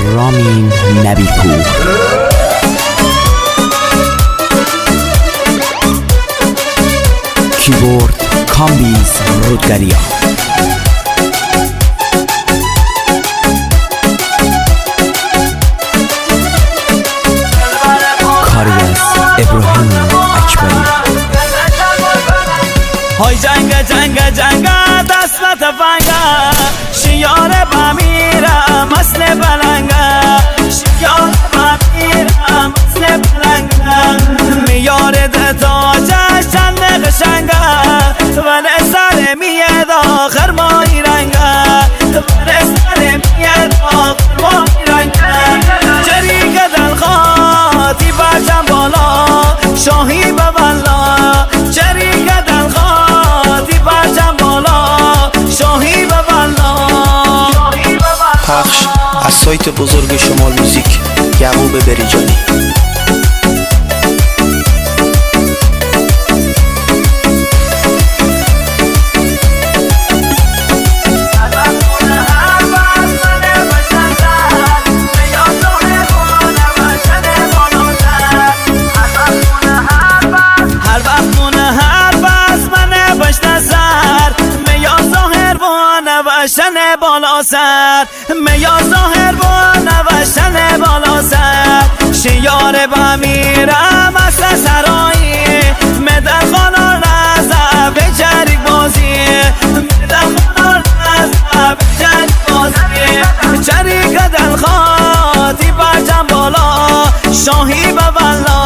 رامین نبی‌پور. کیبورد کامبیز رودگریا. کاریس ابراهیم اکبری. های جنگ دست و تفنگه، شیار بمیرم مثل بلنگه، شیار بمیرم مثل بلنگه، میار ده تاجش چند قشنگه، ولی سر میاد آخر مایی رنگه، ولی سر میاد آخر مایی رنگه. جریگ دلخواتی برچم بالا، شاهی به بلا، جریگ دلخواتی برچم بالا، شاهی به بلا. پخش از سایت بزرگ شمال موزیک، یعقوب بریجانی. نوشتن بالا سر میا ظاهر با نوشتن بالا سر، شیار بمیرم اصل سرایی، مدل خانا نزد به جریگ بازی، مدل خانا نزد به جریگ بازی. جریگ دلخواتی برچم بالا، شاهی به بلا،